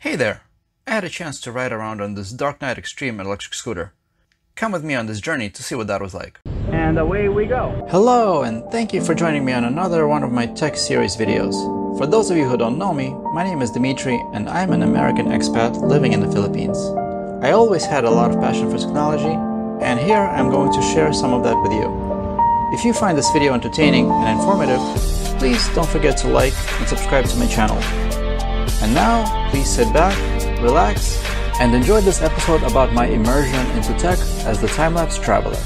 Hey there! I had a chance to ride around on this Dark Knight Extreme electric scooter. Come with me on this journey to see what that was like. And away we go! Hello, and thank you for joining me on another one of my tech series videos. For those of you who don't know me, my name is Dimitri and I'm an American expat living in the Philippines. I always had a lot of passion for technology, and here I'm going to share some of that with you. If you find this video entertaining and informative, please don't forget to like and subscribe to my channel. And now, please sit back, relax, and enjoy this episode about my immersion into tech as the time-lapse traveler.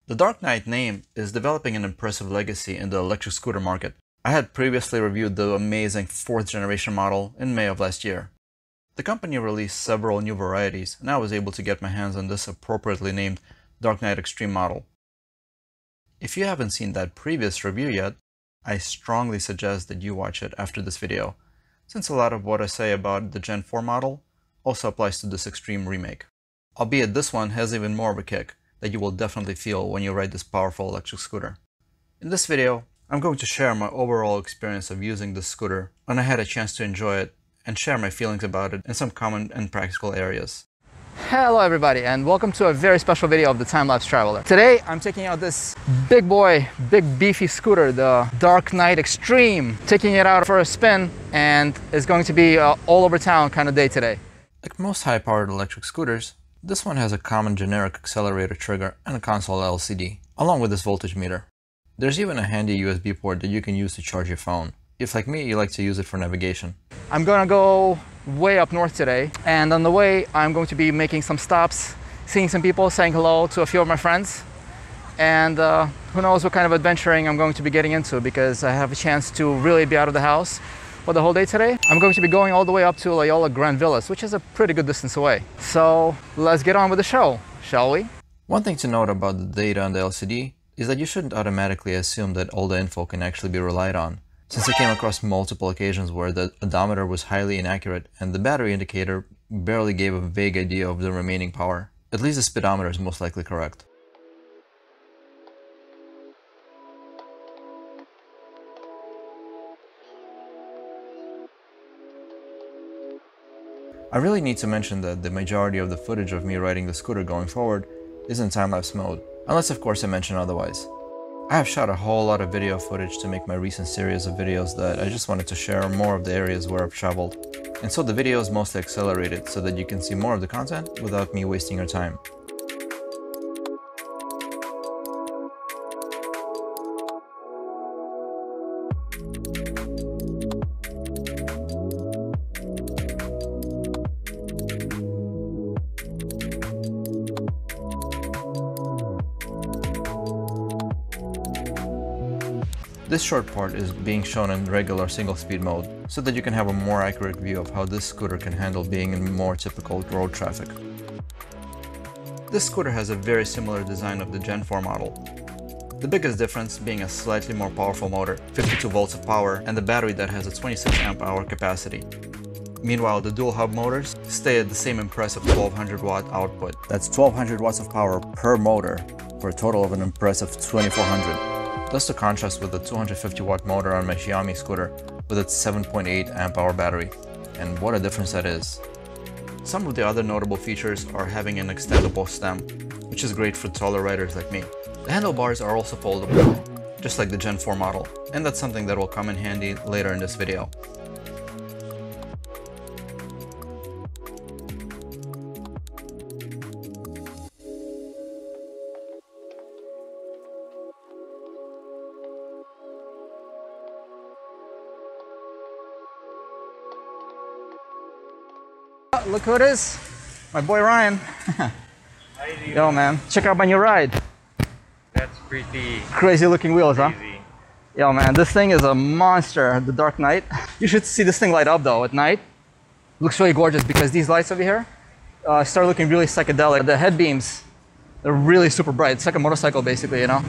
The Dark Knight name is developing an impressive legacy in the electric scooter market. I had previously reviewed the amazing 4th generation model in May of last year. The company released several new varieties, and I was able to get my hands on this appropriately named Dark Knight Extreme model. If you haven't seen that previous review yet, I strongly suggest that you watch it after this video, since a lot of what I say about the Gen 4 model also applies to this Extreme remake. Albeit this one has even more of a kick that you will definitely feel when you ride this powerful electric scooter. In this video, I'm going to share my overall experience of using this scooter when I had a chance to enjoy it and share my feelings about it in some common and practical areas. Hello everybody, and welcome to a very special video of the Time-Lapse Traveler. Today I'm taking out this big boy, big beefy scooter, the Dark Knight Extreme. Taking it out for a spin, and it's going to be all over town kind of day today. Like most high-powered electric scooters, this one has a common generic accelerator trigger and a console LCD, along with this voltage meter. There's even a handy USB port that you can use to charge your phone, if like me you like to use it for navigation. I'm gonna go way up north today, and on the way I'm going to be making some stops, seeing some people, saying hello to a few of my friends, and who knows what kind of adventuring I'm going to be getting into, because I have a chance to really be out of the house for the whole day today. I'm going to be going all the way up to Loyola Grand Villas, which is a pretty good distance away. So let's get on with the show, shall we? One thing to note about the data on the LCD is that you shouldn't automatically assume that all the info can actually be relied on, since I came across multiple occasions where the odometer was highly inaccurate and the battery indicator barely gave a vague idea of the remaining power. At least the speedometer is most likely correct. I really need to mention that the majority of the footage of me riding the scooter going forward is in time-lapse mode, unless of course I mention otherwise. I have shot a whole lot of video footage to make my recent series of videos that I just wanted to share more of the areas where I've traveled, and so the video is mostly accelerated so that you can see more of the content without me wasting your time. This short part is being shown in regular single-speed mode, so that you can have a more accurate view of how this scooter can handle being in more typical road traffic. This scooter has a very similar design of the Gen 4 model. The biggest difference being a slightly more powerful motor, 52 volts of power, and the battery that has a 26 amp hour capacity. Meanwhile, the dual hub motors stay at the same impressive 1200 watt output. That's 1200 watts of power per motor, for a total of an impressive 2400. Thus to contrast with the 250 watt motor on my Xiaomi scooter with its 7.8 amp hour battery. And what a difference that is. Some of the other notable features are having an extendable stem, which is great for taller riders like me. The handlebars are also foldable, just like the Gen 4 model, and that's something that will come in handy later in this video. Look who it is, my boy Ryan. Yo man, check out my new ride. That's pretty crazy looking wheels, crazy. huh? Yo man, this thing is a monster, the Dark Knight. You should see this thing light up though at night. Looks really gorgeous because these lights over here start looking really psychedelic. The head beams, they're really super bright. It's like a motorcycle basically, you know?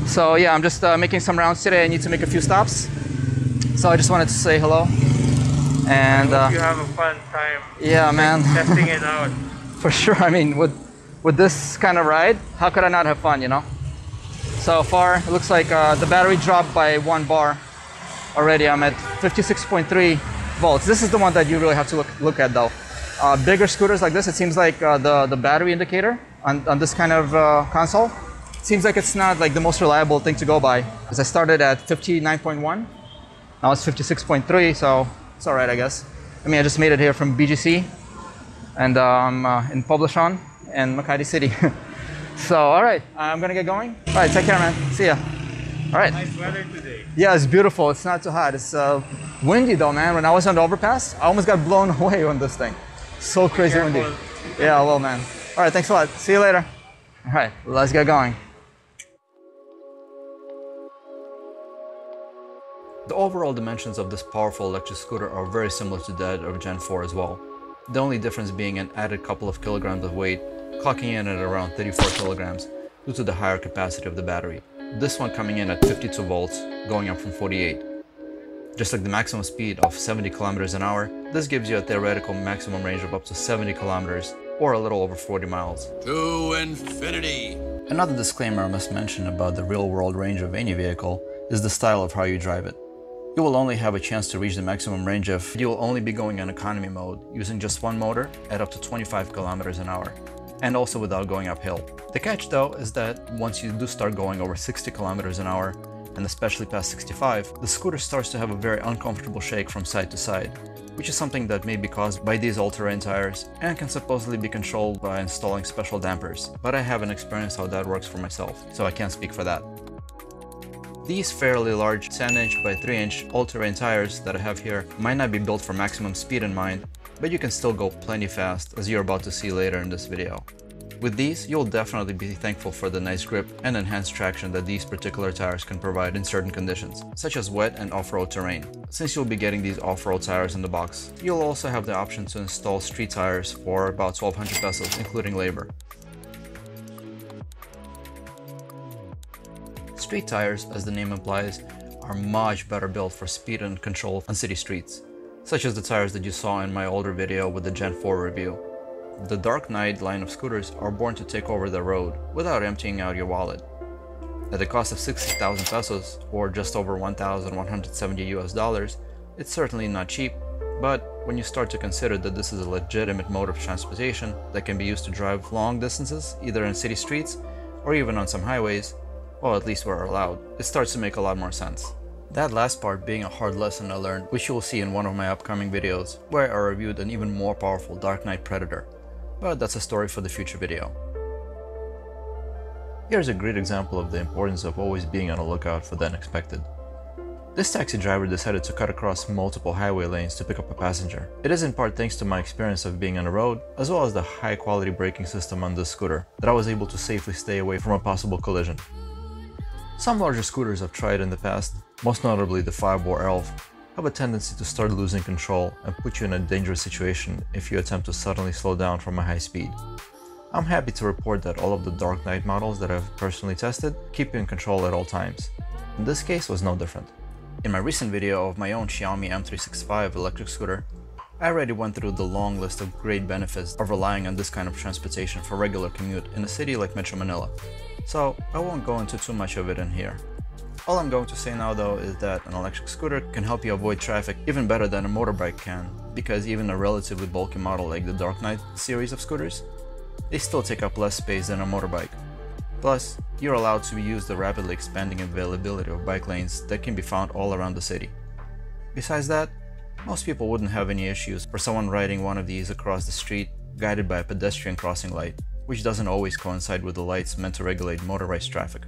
So yeah, I'm just making some rounds today. I need to make a few stops. So I just wanted to say hello. And I hope you have a fun time. Yeah, man. Testing it out. For sure. I mean, with this kind of ride, how could I not have fun, you know? So far, it looks like the battery dropped by 1 bar already I'm at 56.3 volts. This is the one that you really have to look at though. Bigger scooters like this, it seems like the battery indicator on this kind of console, it seems like it's not like the most reliable thing to go by. Because I started at 59.1, now it's 56.3, so it's all right, I guess. I mean, I just made it here from BGC, and I'm in Poblasion and Makati City. So, all right, I'm gonna get going. All right, take care, man. See ya. All right. Nice weather today. Yeah, it's beautiful. It's not too hot. It's windy though, man. When I was on the overpass, I almost got blown away on this thing. So crazy windy. Yeah, well, man. All right, thanks a lot. See you later. All right, let's get going. The overall dimensions of this powerful electric scooter are very similar to that of Gen 4 as well. The only difference being an added couple of kilograms of weight, clocking in at around 34 kilograms due to the higher capacity of the battery. This one coming in at 52 volts, going up from 48. Just like the maximum speed of 70 kilometers an hour, this gives you a theoretical maximum range of up to 70 kilometers, or a little over 40 miles. To infinity! Another disclaimer I must mention about the real-world range of any vehicle is the style of how you drive it. You will only have a chance to reach the maximum range if you will only be going in economy mode, using just one motor at up to 25 kilometers an hour, and also without going uphill. The catch though is that once you do start going over 60 kilometers an hour, and especially past 65, the scooter starts to have a very uncomfortable shake from side to side, which is something that may be caused by these all-terrain tires and can supposedly be controlled by installing special dampers, but I haven't experienced how that works for myself, so I can't speak for that. These fairly large 10-inch by 3-inch all-terrain tires that I have here might not be built for maximum speed in mind, but you can still go plenty fast, as you're about to see later in this video. With these, you'll definitely be thankful for the nice grip and enhanced traction that these particular tires can provide in certain conditions, such as wet and off-road terrain. Since you'll be getting these off-road tires in the box, you'll also have the option to install street tires for about 1,200 pesos, including labor. Street tires, as the name implies, are much better built for speed and control on city streets, such as the tires that you saw in my older video with the Gen 4 review. The Dark Knight line of scooters are born to take over the road without emptying out your wallet. At the cost of 60,000 pesos, or just over 1,170 US dollars, it's certainly not cheap, but when you start to consider that this is a legitimate mode of transportation that can be used to drive long distances, either in city streets or even on some highways, well, at least where allowed, it starts to make a lot more sense. That last part being a hard lesson I learned, which you will see in one of my upcoming videos, where I reviewed an even more powerful Dark Knight Predator. But that's a story for the future video. Here's a great example of the importance of always being on the lookout for the unexpected. This taxi driver decided to cut across multiple highway lanes to pick up a passenger. It is in part thanks to my experience of being on the road, as well as the high quality braking system on this scooter, that I was able to safely stay away from a possible collision. Some larger scooters I've tried in the past, most notably the 5-bore Elf, have a tendency to start losing control and put you in a dangerous situation if you attempt to suddenly slow down from a high speed. I'm happy to report that all of the Dark Knight models that I've personally tested keep you in control at all times. In this case was no different. In my recent video of my own Xiaomi M365 electric scooter, I already went through the long list of great benefits of relying on this kind of transportation for regular commute in a city like Metro Manila, so I won't go into too much of it in here. All I'm going to say now though is that an electric scooter can help you avoid traffic even better than a motorbike can, because even a relatively bulky model like the Dark Knight series of scooters, they still take up less space than a motorbike. Plus, you're allowed to use the rapidly expanding availability of bike lanes that can be found all around the city. Besides that, most people wouldn't have any issues for someone riding one of these across the street guided by a pedestrian crossing light, which doesn't always coincide with the lights meant to regulate motorized traffic.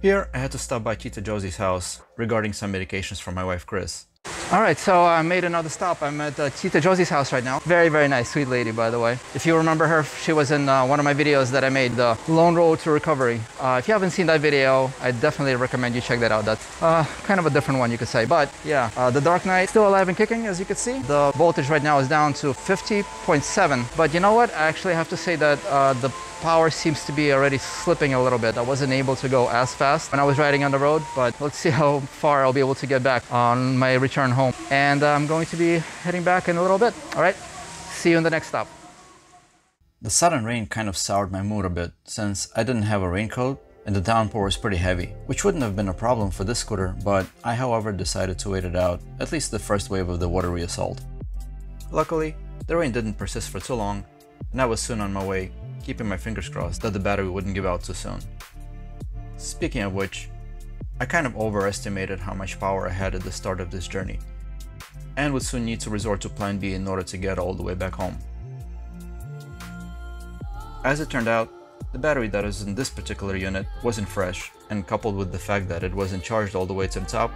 Here, I had to stop by Tita Josie's house regarding some medications for my wife Chris. All right, so I made another stop. I'm at Tita Josie's house right now. Very, very nice, sweet lady, by the way. If you remember her, she was in one of my videos that I made, the Lone Road to Recovery. If you haven't seen that video, I definitely recommend you check that out. That's kind of a different one, you could say. But yeah, the Dark Knight still alive and kicking, as you can see. The voltage right now is down to 50.7. But you know what? I actually have to say that the power seems to be already slipping a little bit. I wasn't able to go as fast when I was riding on the road, but let's see how far I'll be able to get back on my return home. And I'm going to be heading back in a little bit. All right, See you in the next stop. The sudden rain kind of soured my mood a bit, since I didn't have a raincoat and the downpour was pretty heavy, which wouldn't have been a problem for this scooter, but I however decided to wait it out, at least the first wave of the watery assault. Luckily, the rain didn't persist for too long, and I was soon on my way, keeping my fingers crossed that the battery wouldn't give out too soon. Speaking of which, I kind of overestimated how much power I had at the start of this journey, and would soon need to resort to plan B in order to get all the way back home. As it turned out, the battery that was in this particular unit wasn't fresh, and coupled with the fact that it wasn't charged all the way to the top,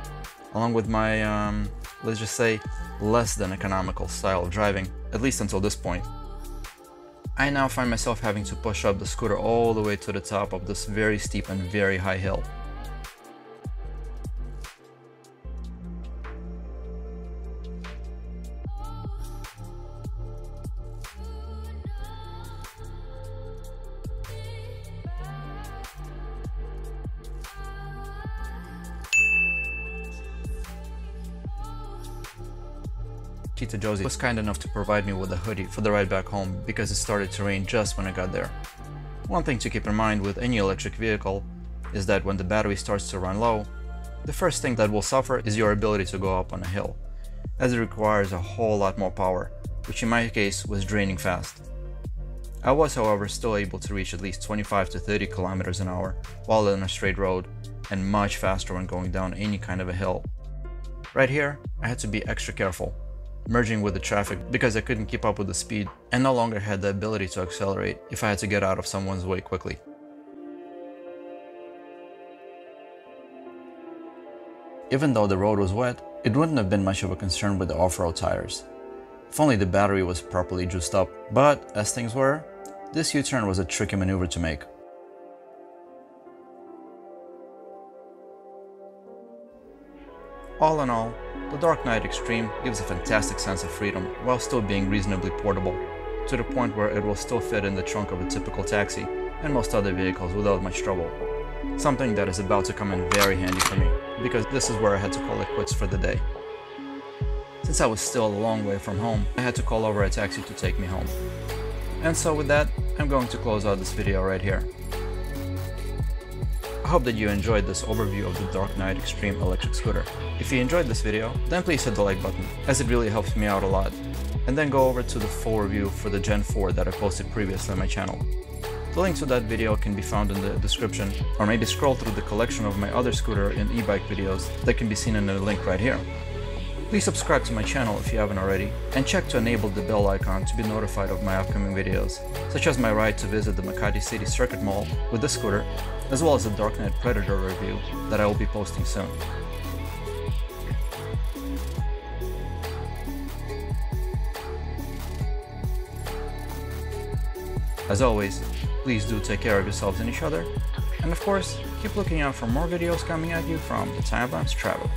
along with my, let's just say, less than economical style of driving, at least until this point, I now find myself having to push up the scooter all the way to the top of this very steep and very high hill. Tita Josie was kind enough to provide me with a hoodie for the ride back home because it started to rain just when I got there. One thing to keep in mind with any electric vehicle is that when the battery starts to run low, the first thing that will suffer is your ability to go up on a hill, as it requires a whole lot more power, which in my case was draining fast. I was, however, still able to reach at least 25 to 30 kilometers an hour while on a straight road, and much faster when going down any kind of a hill. Right here, I had to be extra careful, merging with the traffic because I couldn't keep up with the speed and no longer had the ability to accelerate if I had to get out of someone's way quickly. Even though the road was wet, it wouldn't have been much of a concern with the off-road tires. If only the battery was properly juiced up, but as things were, this U-turn was a tricky maneuver to make. All in all, the Dark Knight Extreme gives a fantastic sense of freedom while still being reasonably portable, to the point where it will still fit in the trunk of a typical taxi and most other vehicles without much trouble. Something that is about to come in very handy for me, because this is where I had to call it quits for the day. Since I was still a long way from home, I had to call over a taxi to take me home. And so with that, I'm going to close out this video right here. I hope that you enjoyed this overview of the Dark Knight Extreme electric scooter. If you enjoyed this video, then please hit the like button, as it really helps me out a lot. And then go over to the full review for the Gen 4 that I posted previously on my channel. The link to that video can be found in the description, or maybe scroll through the collection of my other scooter and e-bike videos that can be seen in the link right here. Please subscribe to my channel if you haven't already, and check to enable the bell icon to be notified of my upcoming videos, such as my ride to visit the Makati City Circuit Mall with this scooter, as well as the Dark Knight Predator review that I will be posting soon. As always, please do take care of yourselves and each other, and of course, keep looking out for more videos coming at you from the Time Lapse Traveler.